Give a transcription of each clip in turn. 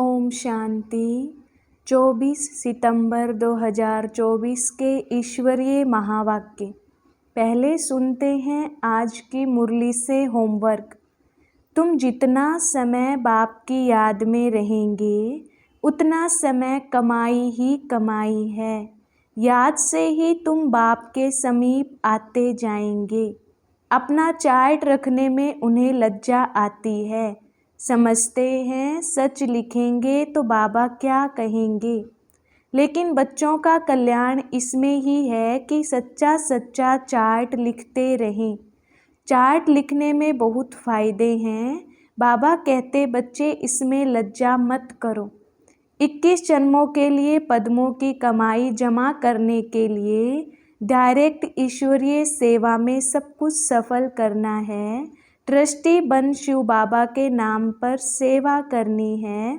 ओम शांति। 24 सितंबर 2024 के ईश्वरीय महावाक्य। पहले सुनते हैं आज की मुरली से होमवर्क। तुम जितना समय बाप की याद में रहेंगे उतना समय कमाई ही कमाई है। याद से ही तुम बाप के समीप आते जाएंगे। अपना चार्ट रखने में उन्हें लज्जा आती है। समझते हैं सच लिखेंगे तो बाबा क्या कहेंगे। लेकिन बच्चों का कल्याण इसमें ही है कि सच्चा सच्चा चार्ट लिखते रहें। चार्ट लिखने में बहुत फ़ायदे हैं। बाबा कहते बच्चे इसमें लज्जा मत करो। 21 जन्मों के लिए पद्मों की कमाई जमा करने के लिए डायरेक्ट ईश्वरीय सेवा में सब कुछ सफल करना है। ट्रस्टी बन शिव बाबा के नाम पर सेवा करनी है।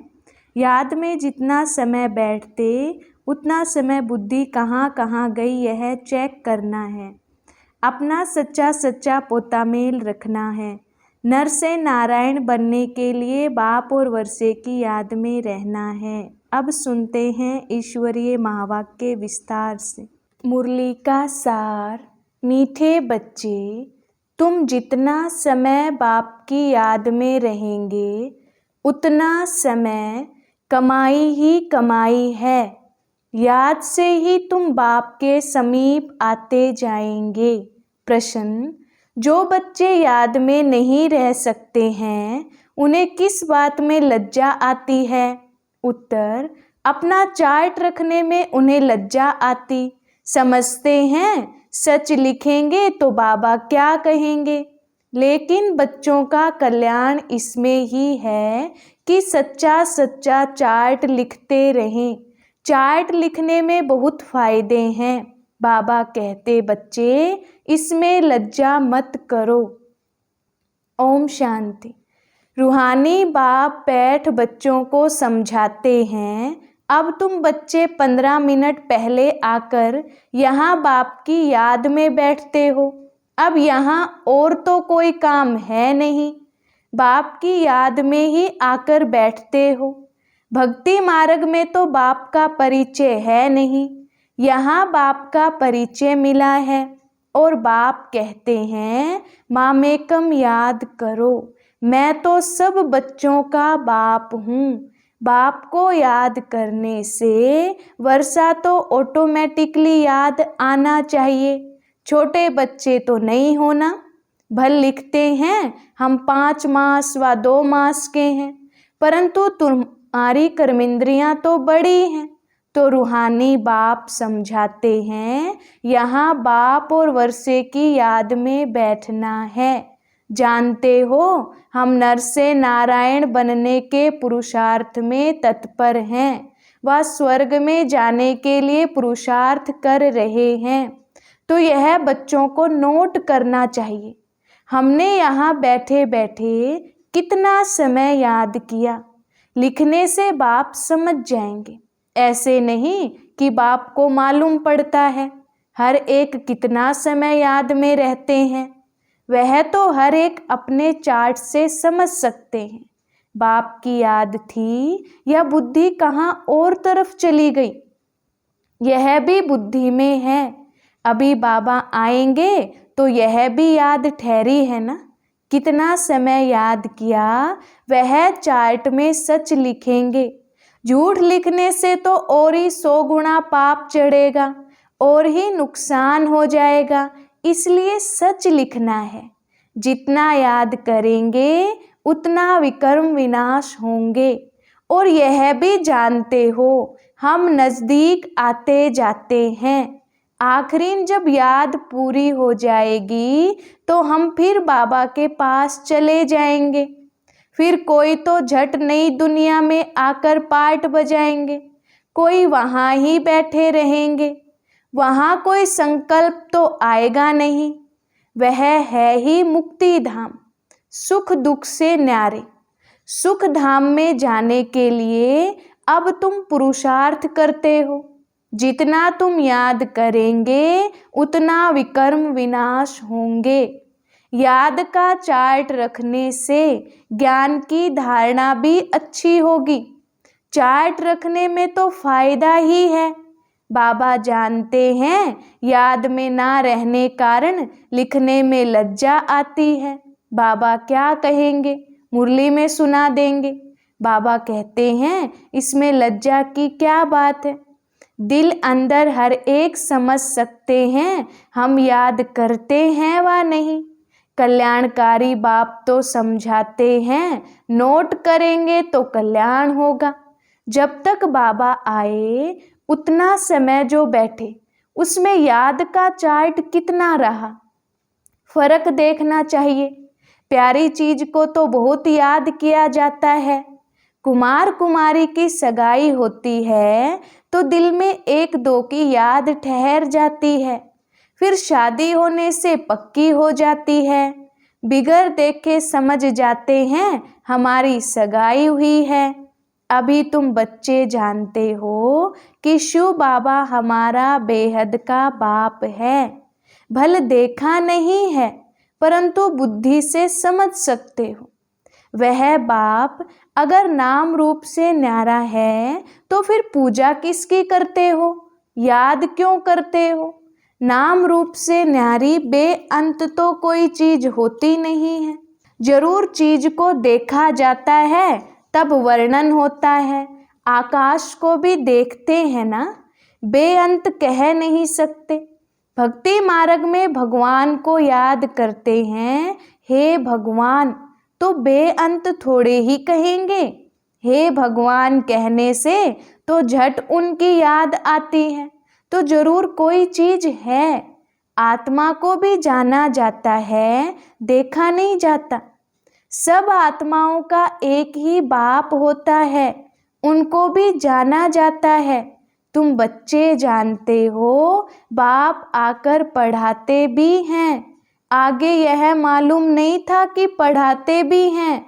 याद में जितना समय बैठते उतना समय बुद्धि कहाँ कहाँ गई यह चेक करना है। अपना सच्चा सच्चा पोता मेल रखना है। नर से नारायण बनने के लिए बाप और वर्षे की याद में रहना है। अब सुनते हैं ईश्वरीय महावाक्य विस्तार से। मुरली का सार। मीठे बच्चे, तुम जितना समय बाप की याद में रहेंगे उतना समय कमाई ही कमाई है। याद से ही तुम बाप के समीप आते जाएंगे। प्रश्न, जो बच्चे याद में नहीं रह सकते हैं उन्हें किस बात में लज्जा आती है? उत्तर, अपना चार्ट रखने में उन्हें लज्जा आती। समझते हैं सच लिखेंगे तो बाबा क्या कहेंगे। लेकिन बच्चों का कल्याण इसमें ही है कि सच्चा सच्चा चार्ट लिखते रहें। चार्ट लिखने में बहुत फ़ायदे हैं। बाबा कहते बच्चे इसमें लज्जा मत करो। ओम शांति। रूहानी बाप बैठ बच्चों को समझाते हैं। अब तुम बच्चे 15 मिनट पहले आकर यहाँ बाप की याद में बैठते हो। अब यहाँ और तो कोई काम है नहीं, बाप की याद में ही आकर बैठते हो। भक्ति मार्ग में तो बाप का परिचय है नहीं, यहाँ बाप का परिचय मिला है। और बाप कहते हैं मामेकम याद करो, मैं तो सब बच्चों का बाप हूँ। बाप को याद करने से वर्षा तो ऑटोमेटिकली याद आना चाहिए। छोटे बच्चे तो नहीं होना। भल लिखते हैं हम 5 मास व 2 मास के हैं, परंतु तुम्हारी कर्मेंद्रियां तो बड़ी हैं। तो रूहानी बाप समझाते हैं यहाँ बाप और वर्षे की याद में बैठना है। जानते हो हम नर से नारायण बनने के पुरुषार्थ में तत्पर हैं व स्वर्ग में जाने के लिए पुरुषार्थ कर रहे हैं। तो यह बच्चों को नोट करना चाहिए। हमने यहाँ बैठे बैठे कितना समय याद किया। लिखने से बाप समझ जाएंगे। ऐसे नहीं कि बाप को मालूम पड़ता है हर एक कितना समय याद में रहते हैं। वह तो हर एक अपने चार्ट से समझ सकते हैं। बाप की याद थी या बुद्धि कहाँ और तरफ चली गई, यह भी बुद्धि में है। अभी बाबा आएंगे तो यह भी याद ठहरी है ना। कितना समय याद किया वह चार्ट में सच लिखेंगे। झूठ लिखने से तो और ही 100 गुना पाप चढ़ेगा और ही नुकसान हो जाएगा। इसलिए सच लिखना है। जितना याद करेंगे उतना विकर्म विनाश होंगे। और यह भी जानते हो हम नज़दीक आते जाते हैं। आखिरी जब याद पूरी हो जाएगी तो हम फिर बाबा के पास चले जाएंगे। फिर कोई तो झट नई दुनिया में आकर पार्ट बजाएंगे, कोई वहाँ ही बैठे रहेंगे। वहाँ कोई संकल्प तो आएगा नहीं। वह है ही मुक्ति धाम, सुख दुख से न्यारे। सुख धाम में जाने के लिए अब तुम पुरुषार्थ करते हो। जितना तुम याद करेंगे उतना विकर्म विनाश होंगे। याद का चार्ट रखने से ज्ञान की धारणा भी अच्छी होगी। चार्ट रखने में तो फायदा ही है। बाबा जानते हैं याद में ना रहने कारण लिखने में लज्जा आती है। बाबा क्या कहेंगे, मुरली में सुना देंगे। बाबा कहते हैं इसमें लज्जा की क्या बात है। दिल अंदर हर एक समझ सकते हैं हम याद करते हैं वा नहीं। कल्याणकारी बाप तो समझाते हैं नोट करेंगे तो कल्याण होगा। जब तक बाबा आए उतना समय जो बैठे उसमें याद का चार्ट कितना रहा, फर्क देखना चाहिए। प्यारी चीज को तो बहुत याद किया जाता है। कुमार कुमारी की सगाई होती है तो दिल में एक दो की याद ठहर जाती है, फिर शादी होने से पक्की हो जाती है। बिगर देखे समझ जाते हैं हमारी सगाई हुई है। अभी तुम बच्चे जानते हो कि शिव बाबा हमारा बेहद का बाप है। भले देखा नहीं है परंतु बुद्धि से समझ सकते हो। वह बाप अगर नाम रूप से न्यारा है तो फिर पूजा किसकी करते हो, याद क्यों करते हो। नाम रूप से न्यारी बेअंत तो कोई चीज होती नहीं है। जरूर चीज को देखा जाता है तब वर्णन होता है। आकाश को भी देखते हैं ना, बेअंत कह नहीं सकते। भक्ति मार्ग में भगवान को याद करते हैं, हे भगवान, तो बेअंत थोड़े ही कहेंगे। हे भगवान कहने से तो झट उनकी याद आती है, तो जरूर कोई चीज है। आत्मा को भी जाना जाता है, देखा नहीं जाता। सब आत्माओं का एक ही बाप होता है, उनको भी जाना जाता है। तुम बच्चे जानते हो बाप आकर पढ़ाते भी हैं। आगे यह मालूम नहीं था कि पढ़ाते भी हैं।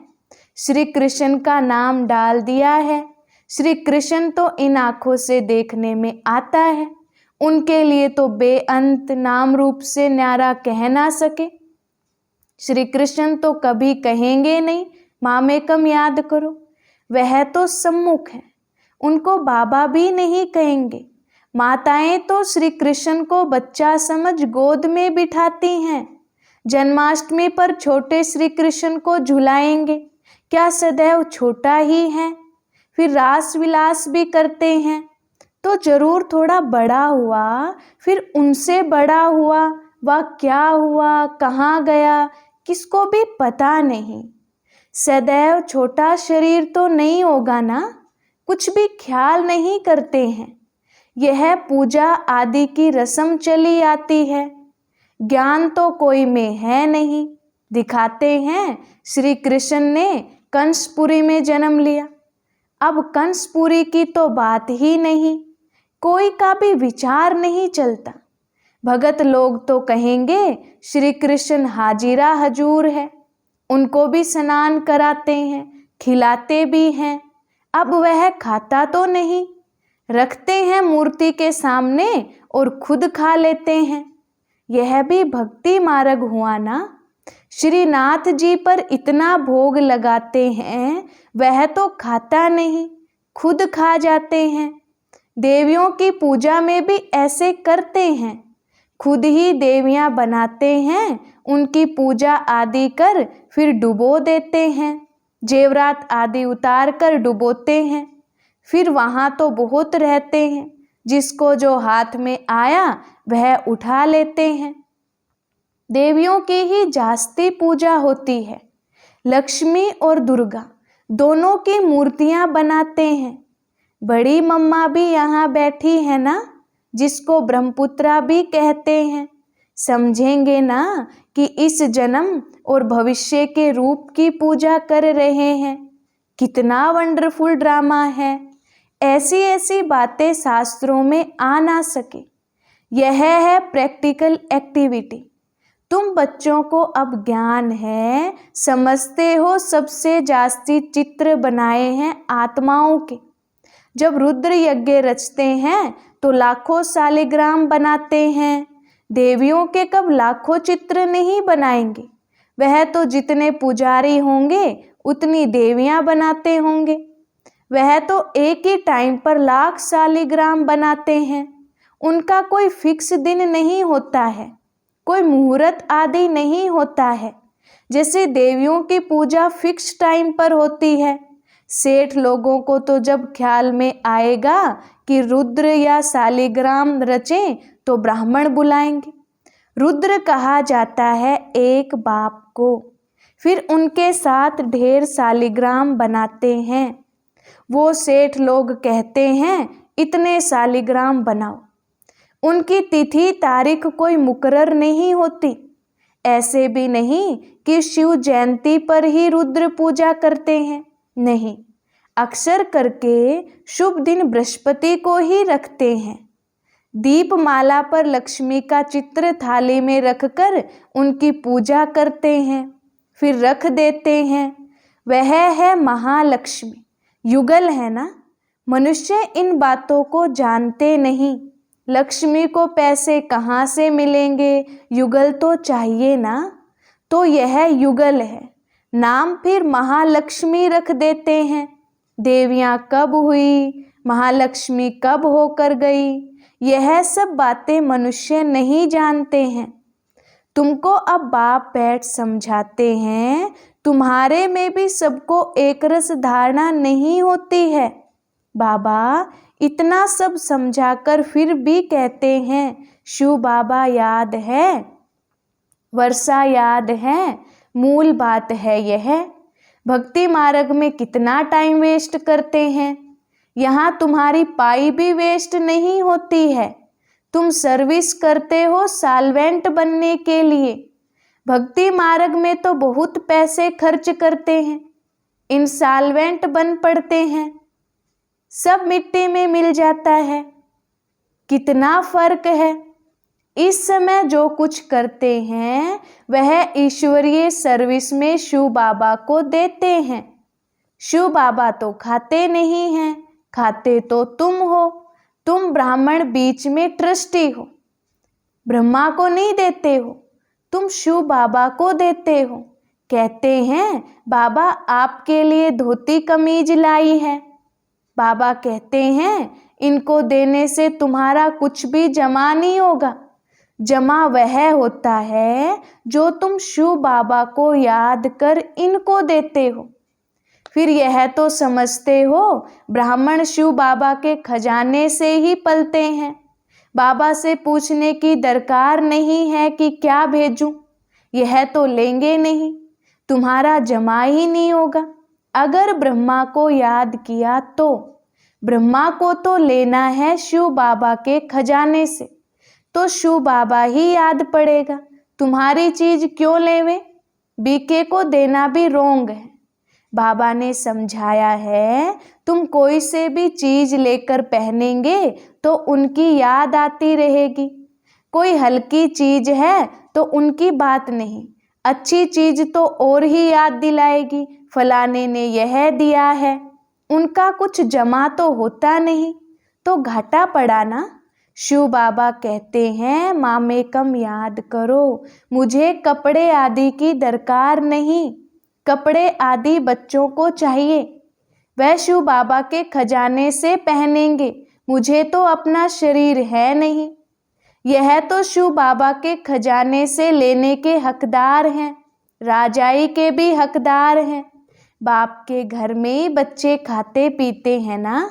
श्री कृष्ण का नाम डाल दिया है। श्री कृष्ण तो इन आँखों से देखने में आता है, उनके लिए तो बेअंत नाम रूप से न्यारा कह ना सके। श्री कृष्ण तो कभी कहेंगे नहीं मामेकम याद करो, वह तो सम्मुख है, उनको बाबा भी नहीं कहेंगे। माताएं तो श्री कृष्ण को बच्चा समझ गोद में बिठाती हैं। जन्माष्टमी पर छोटे श्री कृष्ण को झुलाएंगे, क्या सदैव छोटा ही है। फिर रास विलास भी करते हैं, तो जरूर थोड़ा बड़ा हुआ, फिर उनसे बड़ा हुआ, वह क्या हुआ, कहाँ गया, किसको भी पता नहीं। सदैव छोटा शरीर तो नहीं होगा ना, कुछ भी ख्याल नहीं करते हैं। यह पूजा आदि की रस्म चली आती है। ज्ञान तो कोई में है नहीं। दिखाते हैं श्री कृष्ण ने कंसपुरी में जन्म लिया। अब कंसपुरी की तो बात ही नहीं, कोई का भी विचार नहीं चलता। भगत लोग तो कहेंगे श्री कृष्ण हाजिरा हजूर है, उनको भी स्नान कराते हैं, खिलाते भी हैं। अब वह खाता तो नहीं, रखते हैं मूर्ति के सामने और खुद खा लेते हैं। यह भी भक्ति मार्ग हुआ ना। श्रीनाथ जी पर इतना भोग लगाते हैं, वह तो खाता नहीं, खुद खा जाते हैं। देवियों की पूजा में भी ऐसे करते हैं, खुद ही देवियां बनाते हैं, उनकी पूजा आदि कर फिर डुबो देते हैं। जेवरात आदि उतार कर डुबोते हैं। फिर वहाँ तो बहुत रहते हैं, जिसको जो हाथ में आया वह उठा लेते हैं। देवियों की ही जास्ती पूजा होती है। लक्ष्मी और दुर्गा दोनों की मूर्तियां बनाते हैं। बड़ी मम्मा भी यहाँ बैठी है ना, जिसको ब्रह्मपुत्रा भी कहते हैं। समझेंगे ना कि इस जन्म और भविष्य के रूप की पूजा कर रहे हैं। कितना वंडरफुल ड्रामा है। ऐसी ऐसी बातें शास्त्रों में आ ना सके। यह है प्रैक्टिकल एक्टिविटी। तुम बच्चों को अब ज्ञान है, समझते हो। सबसे जास्ती चित्र बनाए हैं आत्माओं के। जब रुद्र यज्ञ रचते हैं तो लाखों शालिग्राम बनाते हैं। देवियों के कब लाखों चित्र नहीं बनाएंगे। वह तो जितने पुजारी होंगे उतनी देवियां बनाते होंगे। वह तो एक ही टाइम पर लाख शालिग्राम बनाते हैं। उनका कोई फिक्स दिन नहीं होता है, कोई मुहूर्त आदि नहीं होता है। जैसे देवियों की पूजा फिक्स टाइम पर होती है। सेठ लोगों को तो जब ख्याल में आएगा कि रुद्र या शालिग्राम रचें तो ब्राह्मण बुलाएंगे। रुद्र कहा जाता है एक बाप को। फिर उनके साथ ढेर शालिग्राम बनाते हैं। वो सेठ लोग कहते हैं इतने शालिग्राम बनाओ। उनकी तिथि तारीख कोई मुकर्रर नहीं होती। ऐसे भी नहीं कि शिव जयंती पर ही रुद्र पूजा करते हैं, नहीं, अक्सर करके शुभ दिन बृहस्पति को ही रखते हैं। दीपमाला पर लक्ष्मी का चित्र थाली में रखकर उनकी पूजा करते हैं, फिर रख देते हैं। वह है महालक्ष्मी। युगल है ना। मनुष्य इन बातों को जानते नहीं। लक्ष्मी को पैसे कहाँ से मिलेंगे, युगल तो चाहिए ना। तो यह युगल है, नाम फिर महालक्ष्मी रख देते हैं। देवियाँ कब हुई, महालक्ष्मी कब होकर गई, यह सब बातें मनुष्य नहीं जानते हैं। तुमको अब बाप बैठ समझाते हैं। तुम्हारे में भी सबको एक रस धारणा नहीं होती है। बाबा इतना सब समझाकर फिर भी कहते हैं शिव बाबा याद है, वर्षा याद है, मूल बात है यह। भक्ति मार्ग में कितना टाइम वेस्ट करते हैं। यहाँ तुम्हारी पाई भी वेस्ट नहीं होती है। तुम सर्विस करते हो साल्वेंट बनने के लिए। भक्ति मार्ग में तो बहुत पैसे खर्च करते हैं, इंसॉल्वेंट बन पड़ते हैं, सब मिट्टी में मिल जाता है। कितना फर्क है। इस समय जो कुछ करते हैं वह ईश्वरीय सर्विस में शिव बाबा को देते हैं। शिव बाबा तो खाते नहीं हैं, खाते तो तुम हो। तुम ब्राह्मण बीच में ट्रस्टी हो। ब्रह्मा को नहीं देते हो, तुम शिव बाबा को देते हो। कहते हैं बाबा आपके लिए धोती कमीज लाई है। बाबा कहते हैं इनको देने से तुम्हारा कुछ भी जमा नहीं होगा। जमा वह होता है जो तुम शिव बाबा को याद कर इनको देते हो। फिर यह तो समझते हो ब्राह्मण शिव बाबा के खजाने से ही पलते हैं। बाबा से पूछने की दरकार नहीं है कि क्या भेजूं, यह तो लेंगे नहीं, तुम्हारा जमा ही नहीं होगा। अगर ब्रह्मा को याद किया तो ब्रह्मा को तो लेना है शिव बाबा के खजाने से, तो शिव बाबा ही याद पड़ेगा। तुम्हारी चीज क्यों लेवे। बीके को देना भी रोंग है। बाबा ने समझाया है तुम कोई से भी चीज लेकर पहनेंगे तो उनकी याद आती रहेगी। कोई हल्की चीज है तो उनकी बात नहीं, अच्छी चीज तो और ही याद दिलाएगी, फलाने ने यह दिया है। उनका कुछ जमा तो होता नहीं, तो घाटा पड़ा ना। शिव बाबा कहते हैं मामेकम याद करो, मुझे कपड़े आदि की दरकार नहीं। कपड़े आदि बच्चों को चाहिए, वह शिव बाबा के खजाने से पहनेंगे। मुझे तो अपना शरीर है नहीं। यह तो शिव बाबा के खजाने से लेने के हकदार हैं, राजाई के भी हकदार हैं। बाप के घर में ही बच्चे खाते पीते हैं ना।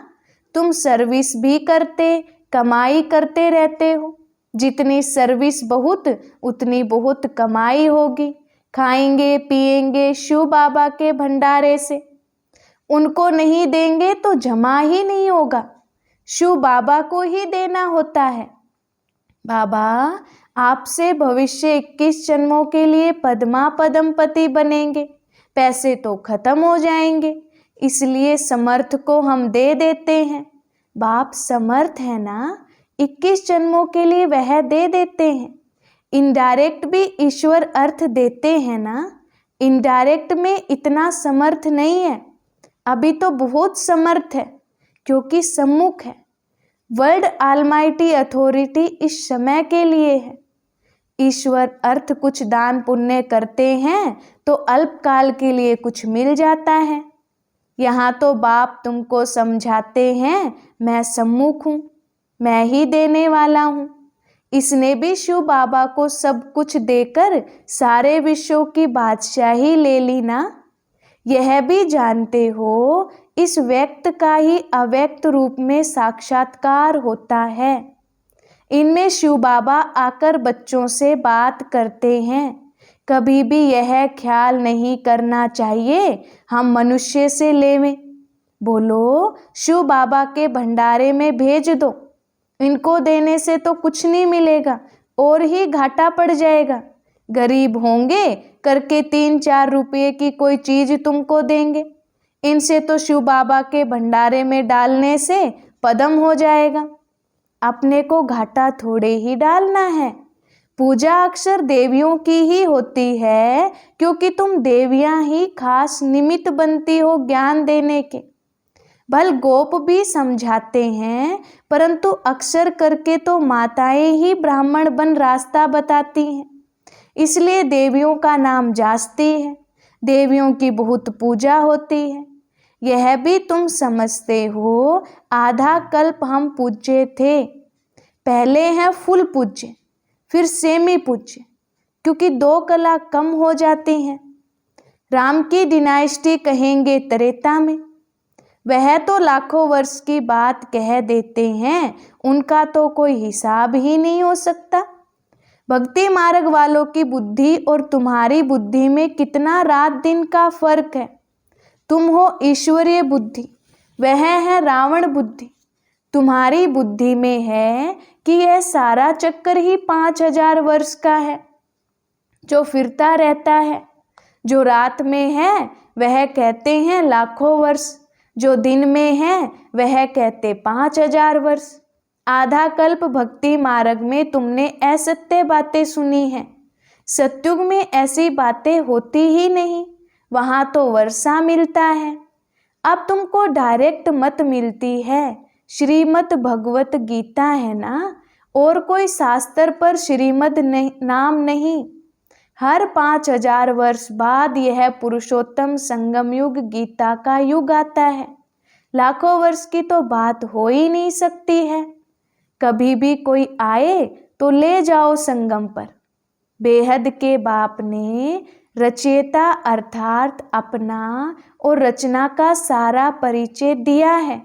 तुम सर्विस भी करते, कमाई करते रहते हो। जितनी सर्विस बहुत उतनी बहुत कमाई होगी। खाएंगे पिएंगे शिव बाबा के भंडारे से। उनको नहीं देंगे तो जमा ही नहीं होगा, शिव बाबा को ही देना होता है। बाबा आपसे भविष्य 21 जन्मों के लिए पद्मा पद्मपति बनेंगे। पैसे तो खत्म हो जाएंगे, इसलिए समर्थ को हम दे देते हैं। बाप समर्थ है ना, 21 जन्मों के लिए वह दे देते हैं। इनडायरेक्ट भी ईश्वर अर्थ देते हैं ना। इनडायरेक्ट में इतना समर्थ नहीं है, अभी तो बहुत समर्थ है क्योंकि सम्मुख है। वर्ल्ड ऑलमाइटी अथॉरिटी इस समय के लिए है। ईश्वर अर्थ कुछ दान पुण्य करते हैं तो अल्पकाल के लिए कुछ मिल जाता है। यहाँ तो बाप तुमको समझाते हैं मैं सम्मुख हूँ, मैं ही देने वाला हूँ। इसने भी शिव बाबा को सब कुछ देकर सारे विश्वों की बादशाही ले ली ना। यह भी जानते हो इस व्यक्त का ही अव्यक्त रूप में साक्षात्कार होता है। इनमें शिव बाबा आकर बच्चों से बात करते हैं। कभी भी यह ख्याल नहीं करना चाहिए हम मनुष्य से लेवें। बोलो शिव बाबा के भंडारे में भेज दो, इनको देने से तो कुछ नहीं मिलेगा और ही घाटा पड़ जाएगा। गरीब होंगे करके 3-4 रुपये की कोई चीज तुमको देंगे, इनसे तो शिव बाबा के भंडारे में डालने से पदम हो जाएगा। अपने को घाटा थोड़े ही डालना है। पूजा अक्सर देवियों की ही होती है, क्योंकि तुम देवियां ही खास निमित्त बनती हो ज्ञान देने के। भल गोप भी समझाते हैं, परंतु अक्सर करके तो माताएं ही ब्राह्मण बन रास्ता बताती हैं, इसलिए देवियों का नाम जास्ती है। देवियों की बहुत पूजा होती है। यह भी तुम समझते हो आधा कल्प हम पूज्य थे। पहले हैं फुल पूज्य, फिर सेमी पूज्य, क्योंकि 2 कला कम हो जाती हैं। राम की डिनाइस्टी कहेंगे त्रेता में, वह तो लाखों वर्ष की बात कह देते हैं, उनका तो कोई हिसाब ही नहीं हो सकता। भक्ति मार्ग वालों की बुद्धि और तुम्हारी बुद्धि में कितना रात दिन का फर्क है। तुम हो ईश्वरीय बुद्धि, वह है रावण बुद्धि। तुम्हारी बुद्धि में है कि यह सारा चक्कर ही 5000 वर्ष का है जो फिरता रहता है। जो रात में है वह कहते हैं लाखों वर्ष, जो दिन में है वह कहते 5000 वर्ष। आधा कल्प भक्ति मार्ग में तुमने असत्य बातें सुनी हैं। सत्युग में ऐसी बातें होती ही नहीं, वहाँ तो वर्षा मिलता है। अब तुमको डायरेक्ट मत मिलती है, श्रीमद् भगवत गीता है ना, और कोई शास्त्र पर श्रीमद् नाम नहीं। हर 5000 वर्ष बाद यह पुरुषोत्तम संगम युग गीता का युग आता है। लाखों वर्ष की तो बात हो ही नहीं सकती है। कभी भी कोई आए तो ले जाओ संगम पर। बेहद के बाप ने रचयिता अर्थात अपना और रचना का सारा परिचय दिया है,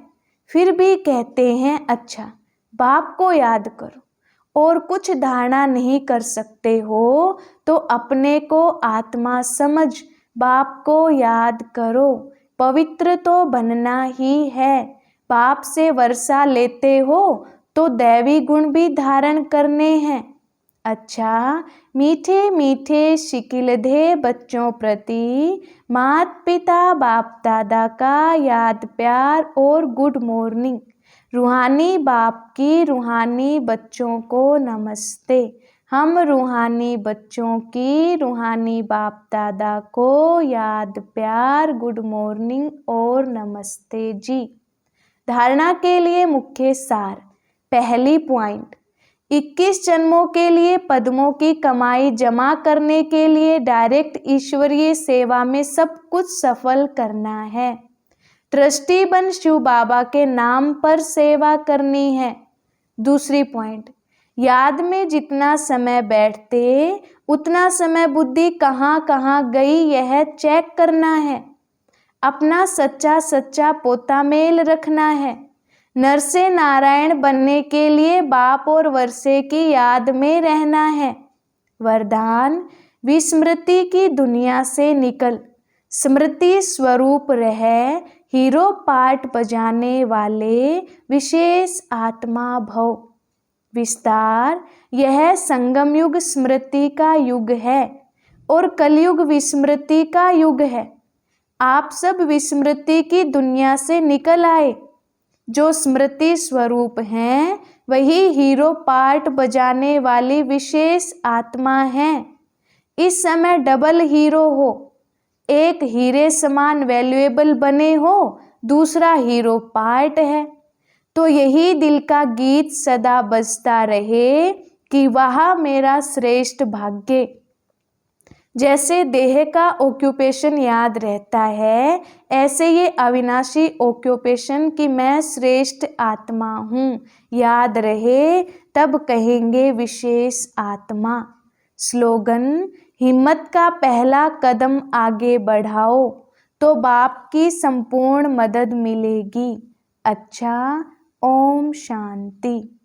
फिर भी कहते हैं अच्छा बाप को याद करो। और कुछ धारणा नहीं कर सकते हो तो अपने को आत्मा समझ बाप को याद करो। पवित्र तो बनना ही है। बाप से वर्षा लेते हो तो दैवी गुण भी धारण करने हैं। अच्छा मीठे मीठे शिकिलधे बच्चों प्रति माता पिता बाप दादा का याद प्यार और गुड मॉर्निंग। रूहानी बाप की रूहानी बच्चों को नमस्ते। हम रूहानी बच्चों की रूहानी बाप दादा को याद प्यार गुड मॉर्निंग और नमस्ते जी। धारणा के लिए मुख्य सार। पहली पॉइंट, 21 जन्मों के लिए पद्मों की कमाई जमा करने के लिए डायरेक्ट ईश्वरीय सेवा में सब कुछ सफल करना है। ट्रस्टी बन शिव बाबा के नाम पर सेवा करनी है। दूसरी पॉइंट, याद में जितना समय बैठते उतना समय बुद्धि कहाँ कहाँ गई यह चेक करना है। अपना सच्चा सच्चा पोता मेल रखना है। नर से नारायण बनने के लिए बाप और वर्षे की याद में रहना है। वरदान, विस्मृति की दुनिया से निकल, स्मृति स्वरूप रह, हीरो पार्ट बजाने वाले विशेष आत्मा भव। विस्तार, यह संगम युग स्मृति का युग है और कलयुग विस्मृति का युग है। आप सब विस्मृति की दुनिया से निकल आए। जो स्मृति स्वरूप हैं वही हीरो पार्ट बजाने वाली विशेष आत्मा है। इस समय डबल हीरो हो, एक हीरे समान वैल्यूएबल बने हो, दूसरा हीरो पार्ट है। तो यही दिल का गीत सदा बजता रहे कि वह मेरा श्रेष्ठ भाग्य। जैसे देह का ऑक्यूपेशन याद रहता है, ऐसे ये अविनाशी ऑक्यूपेशन कि मैं श्रेष्ठ आत्मा हूँ याद रहे, तब कहेंगे विशेष आत्मा। स्लोगन: हिम्मत का पहला कदम आगे बढ़ाओ तो बाप की संपूर्ण मदद मिलेगी। अच्छा, ओम शांति।